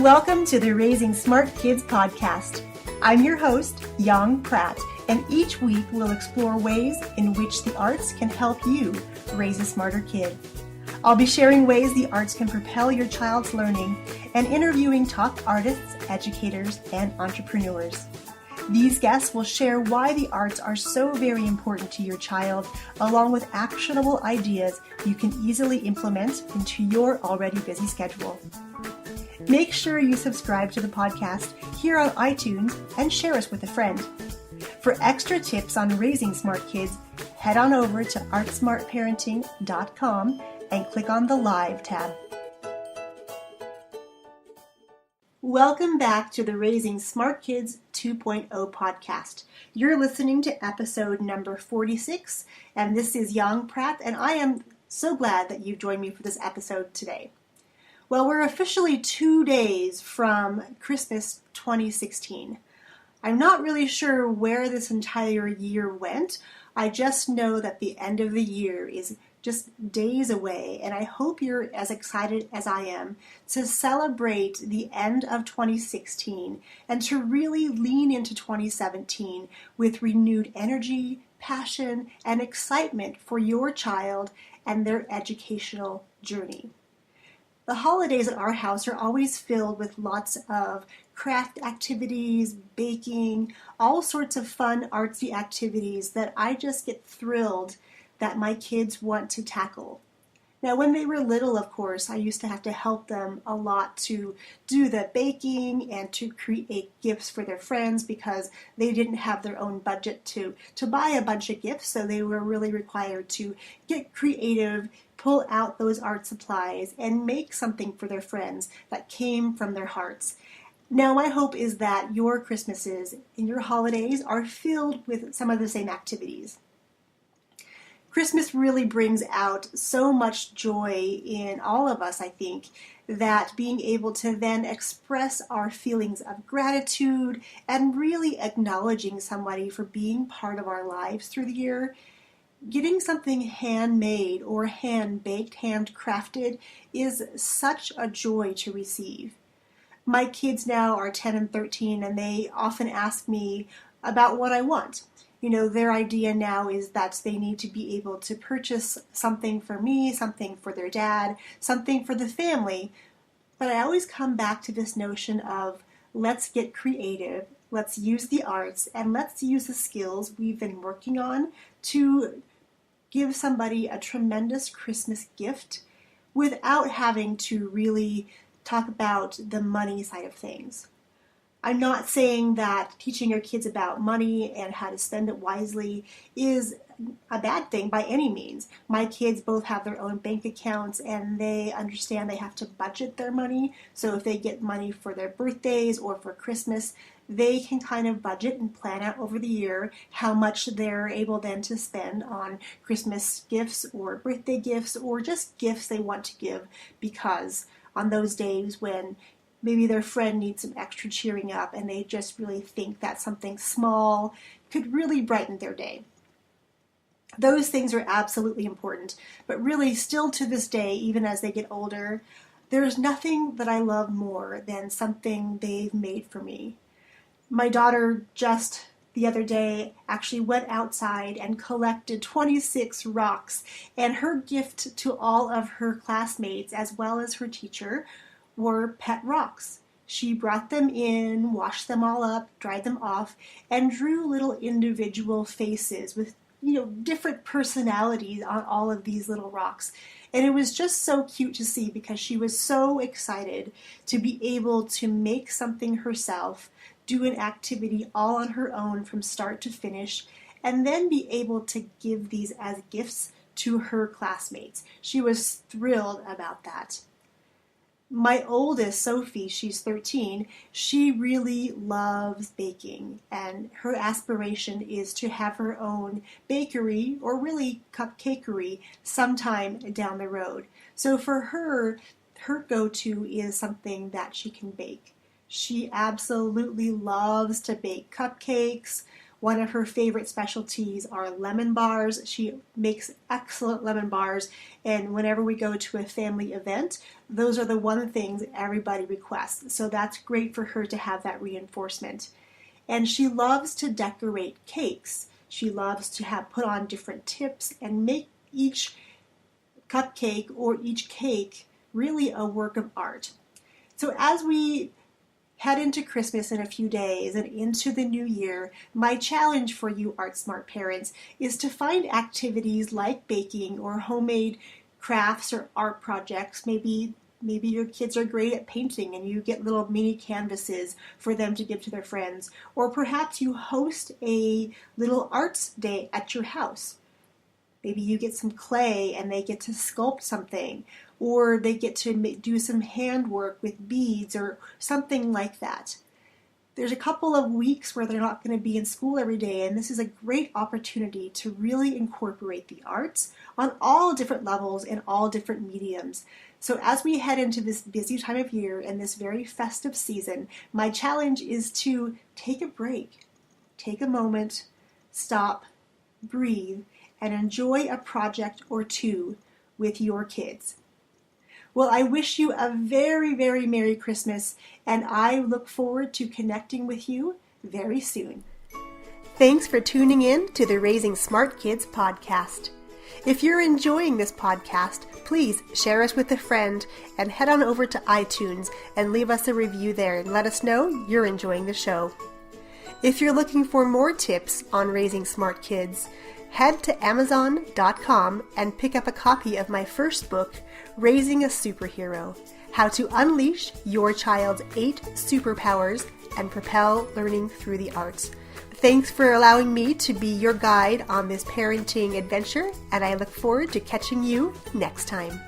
Welcome to the Raising Smart Kids podcast. I'm your host, Yong, and each week we'll explore ways in which the arts can help you raise a smarter kid. I'll be sharing ways the arts can propel your child's learning and interviewing top artists, educators, and entrepreneurs. These guests will share why the arts are so very important to your child, along with actionable ideas you can easily implement into your already busy schedule. Make sure you subscribe to the podcast here on iTunes and share us with a friend. For extra tips on raising smart kids, head on over to artsmartparenting.com and click on the Live tab. Welcome back to the Raising Smart Kids 2.0 podcast. You're listening to episode number 46, and this is Yong Pratt, and I am so glad that you've joined me for this episode today. Well, we're officially 2 days from Christmas 2016. I'm not really sure where this entire year went. I just know that the end of the year is just days away, and I hope you're as excited as I am to celebrate the end of 2016 and to really lean into 2017 with renewed energy, passion, and excitement for your child and their educational journey. The holidays at our house are always filled with lots of craft activities, baking, all sorts of fun artsy activities that I just get thrilled that my kids want to tackle. Now, when they were little, of course, I used to have to help them a lot to do the baking and to create gifts for their friends because they didn't have their own budget to buy a bunch of gifts, so they were really required to get creative, pull out those art supplies, and make something for their friends that came from their hearts. Now, my hope is that your Christmases and your holidays are filled with some of the same activities. Christmas really brings out so much joy in all of us, I think, that being able to then express our feelings of gratitude and really acknowledging somebody for being part of our lives through the year, getting something handmade or hand-baked, handcrafted is such a joy to receive. My kids now are 10 and 13, and they often ask me about what I want. You know, their idea now is that they need to be able to purchase something for me, something for their dad, something for the family. But I always come back to this notion of let's get creative, let's use the arts, and let's use the skills we've been working on to give somebody a tremendous Christmas gift without having to really talk about the money side of things. I'm not saying that teaching your kids about money and how to spend it wisely is a bad thing by any means. My kids both have their own bank accounts and they understand they have to budget their money. So if they get money for their birthdays or for Christmas, they can kind of budget and plan out over the year how much they're able then to spend on Christmas gifts or birthday gifts or just gifts they want to give, because on those days when maybe their friend needs some extra cheering up and they just really think that something small could really brighten their day. Those things are absolutely important, but really still to this day, even as they get older, there's nothing that I love more than something they've made for me. My daughter just the other day actually went outside and collected 26 rocks, and her gift to all of her classmates as well as her teacher were pet rocks. She brought them in, washed them all up, dried them off, and drew little individual faces with, different personalities on all of these little rocks. And it was just so cute to see because she was so excited to be able to make something herself, do an activity all on her own from start to finish, and then be able to give these as gifts to her classmates. She was thrilled about that. My oldest, Sophie, she's 13, she really loves baking, and her aspiration is to have her own bakery, or really cupcakery, sometime down the road. So for her go-to is something that she can bake. She absolutely loves to bake cupcakes, One of her favorite specialties are lemon bars. She makes excellent lemon bars, and whenever we go to a family event, those are the one things everybody requests. So that's great for her to have that reinforcement. And she loves to decorate cakes. She loves to have put on different tips and make each cupcake or each cake really a work of art. So as we head into Christmas in a few days and into the new year, my challenge for you Art Smart parents is to find activities like baking or homemade crafts or art projects. Maybe your kids are great at painting and you get little mini canvases for them to give to their friends. Or perhaps you host a little arts day at your house. Maybe you get some clay and they get to sculpt something, or they get to do some handwork with beads or something like that. There's a couple of weeks where they're not going to be in school every day, and this is a great opportunity to really incorporate the arts on all different levels and all different mediums. So as we head into this busy time of year and this very festive season, my challenge is to take a break, take a moment, stop, breathe, and enjoy a project or two with your kids. Well, I wish you a very, very Merry Christmas, and I look forward to connecting with you very soon. Thanks for tuning in to the Raising Smart Kids podcast. If you're enjoying this podcast, please share us with a friend and head on over to iTunes and leave us a review there and let us know you're enjoying the show. If you're looking for more tips on raising smart kids, head to Amazon.com and pick up a copy of my first book, Raising a Superhero: How to Unleash Your Child's 8 Superpowers and Propel Learning Through the Arts. Thanks for allowing me to be your guide on this parenting adventure, and I look forward to catching you next time.